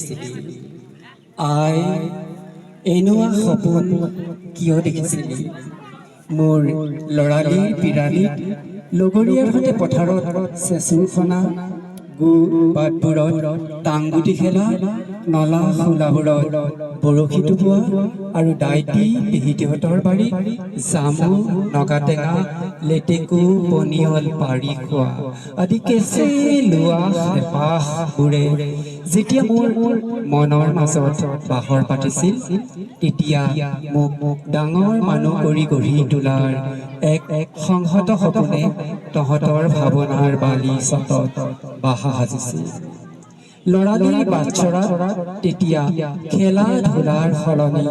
দেখিছিলি আই এনোৱা সপোন কিয় দেখিছিলি মোৰ লৰালিৰ পিৰালিত লগৰীয়াৰ সৈতে পথাৰত চেঁচুৰ খনা গু বাটবোৰত টাংগুটি খেলা নলা খোলাবোৰত বৰশী টোপোৱা আৰু ডাইটি পেহীহঁতৰ বাৰীত জামু নগাটেঙা লেটেকু পনিয়ল পাৰি খোৱা আদি কেঁচে লোৱা হেঁপাহবোৰে যেতিয়া মোৰ মনৰ মাজত বাহৰ পাতিছিল তেতিয়া মোক ডাঙৰ মানুহ কৰি গঢ়ি তোলাৰ এক সংহত সপোনে তহঁতৰ ভাৱনাৰ বালি চটত বাহা সাজিছিল লৰালিৰ বাটচৰাত তেতিয়া খেলা ধূলাৰ সলনি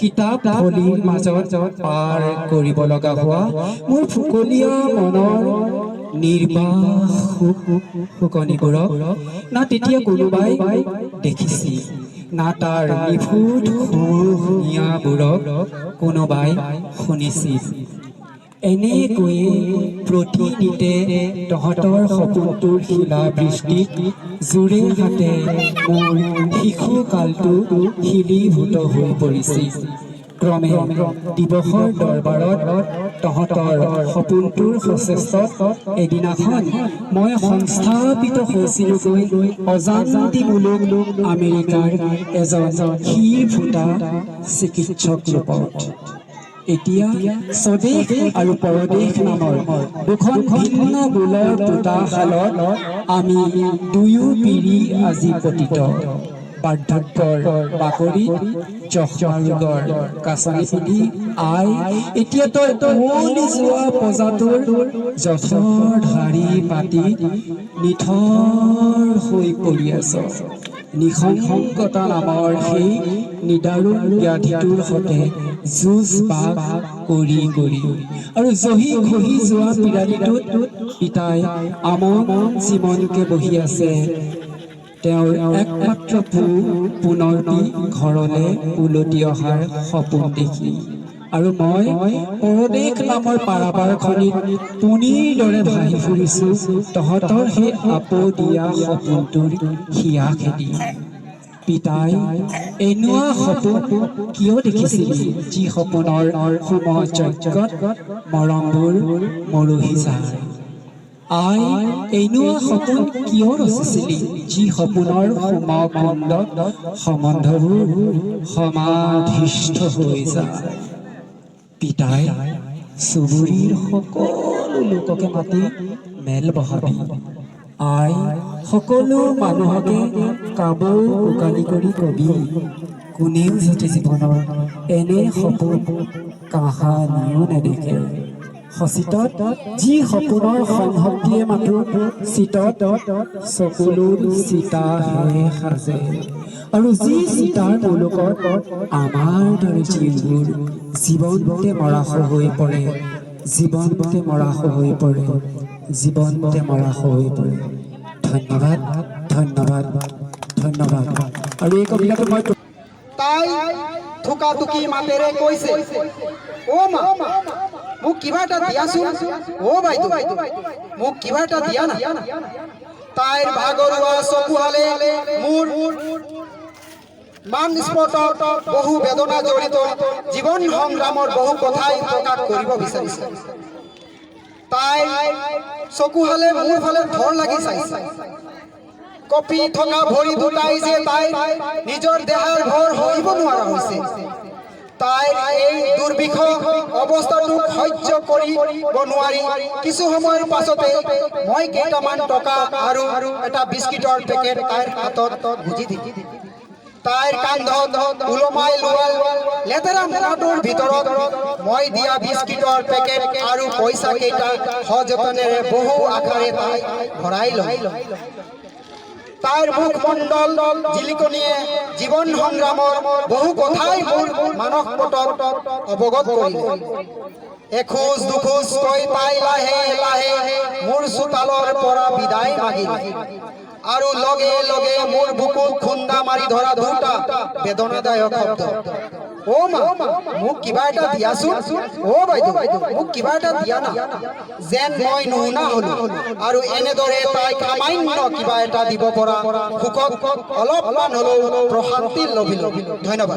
কিতাপ থলীৰ মাজত পাৰ কৰিব লগা হোৱা মোৰ ফুকলীয়া মনৰ নিৰ্বাহ ফুকনিবোৰক না তেতিয়া কোনোবাই দেখিছিল না তাৰ নিফুট সুৰনিয়াবোৰক কোনোবাই শুনিছিল এনেকৈয়ে প্ৰতিনিতে তহঁতৰ সপোনটোৰ শিলা বৃষ্টিত জোৰে হাতে মোৰ শিশুকালটো শিলীভূত হৈ পৰিছিল ক্ৰমে দিৱসৰ দৰবাৰত তহঁতৰ সপোনটোৰ সচেষ্টত এদিনাখন মই সংস্থাপিত হৈছিলোগৈ অজান্তিমূলক আমেৰিকাৰ এজন শিৰ ফুটা চিকিৎসক ৰূপত এতিয়া স্বদেশ আৰু পৰদেশ নামৰ দুখন ভিন্ন গোলৰ পোতাশালত আমি দুয়ো পিৰি আজি পতিত বাৰ্ধক্যৰ বাকৰিত যক্ষ্মা ৰোগৰ কাছানি পিন্ধি আই এতিয়া তই কুঁৱলী যোৱা পজাটোৰ যথৰ ধাৰি পাতি নিথৰ হৈ পৰি আছ নিসংগতা নামৰ সেই নিদাৰুণ ব্যাধিটোৰ সৈতে যুঁজ বাগ কৰি আৰু জহি খহি যোৱা পিৰালিটোত পিতাই আমন জীৱনকে বহি আছে তেওঁৰ একমাত্ৰ পুনৰটি ঘৰলে উলটি অহাৰ সপোন দেখি আৰু মই পৰদেশ নামৰ পাৰাবাৰখনিত পুনিৰ দৰে ভাহি ফুৰিছো তহঁতৰ সেই আপদীয়া সপোনটোৰ হিয়া খেদি পিতাই এনোৱা সপোন কিয় দেখিছিলি যি সপোনৰ সমযজ্ঞত মৰমবোৰ মৰহি যায় আই এনোৱা সপোন কিয় ৰচিছিলি যি সপোনৰ সমকুণ্ডত সম্বন্ধবোৰ সমাধিষ্ঠ হৈ যায় পিতাই চুবুৰীৰ সকলো লোককে মাতি মেল বহাবি আই সকলো মানুহকে কাবৌ কোকালি কৰি কবি কোনেও যাতে জীৱনৰ এনে সপোন কাহানিও নেদেখে সচিতত যি সপোনৰ সংহতিয়ে মাথো চিতত চকুলোৰ চিতাহে সাজে আৰু যি চিতাৰ মুলুকত আমাৰ দৰে জীৱবোৰ জীৱনতে মৰাশ হৈ পৰে জীৱনতে মৰাশ হৈ পৰে জীৱনতে মৰাশ হৈ পৰে ধন্যবাদ ধন্যবাদ ধন্যবাদ আৰু এই কবিতাটো মই তাই থুকা থুকি মাতেৰে কৈছে অ মা মোক কিবা এটা দিয়াচোন অ বাইদেউ মোক কিবা এটা দিয়া না তাইৰ ভাগৰুৱা চকুহালে মোৰ মান স্পটত বহু বেদনা জড়িত জীৱন সংগ্ৰামৰ বহু কথাই প্ৰকাশ কৰিব বিচাৰিছে তাই চকুহালে মোৰ ফালে ধৰ লাগি চাইছে কপি থকা ভৰি দুটাই যে তাই নিজৰ দেহাৰ ভৰ সহিব নোৱাৰা হৈছে তাইৰ এই দুৰ্বিষহ অৱস্থাটোক সহ্য কৰিব নোৱাৰি কিছু সময়ৰ পাছতে মই কেইটামান টকা আৰু এটা বিস্কিটৰ পেকেট তাইৰ হাতত গুজি দিলোঁ তাইৰ কান্ধত ওলমাই লোৱা লেতেৰা মোনাটোৰ ভিতৰত মই দিয়া বিস্কিটৰ পেকেট আৰু পইচা কেইটা সযতনেৰে বহু আশাৰে তাই ভৰাই লয় তাইৰ মুখমণ্ডল জিলিকনিয়ে জীৱন সংগ্ৰামৰ বহু কথাই মোৰ মানসপটত অৱগত কৰিলে এখোজ দুখোজকৈ তাই লাহে লাহে মোৰ চোতালৰ পৰা বিদায় মাগিলে আৰু লগে লগে মোৰ বুকুত খুন্দা মাৰি ধৰা দুটা বেদনাদায়ক শব্দ অ মা মোক কিবা এটা দিয়াচোন অ বাইদেউ মোক কিবা এটা দিয়া না যেন মই নুশুনা হলো আৰু এনেদৰে তাই সামান্য কিবা এটা দিব পৰা সুখত অলপমান হলেও প্ৰশান্তি লভিলো ধন্যবাদ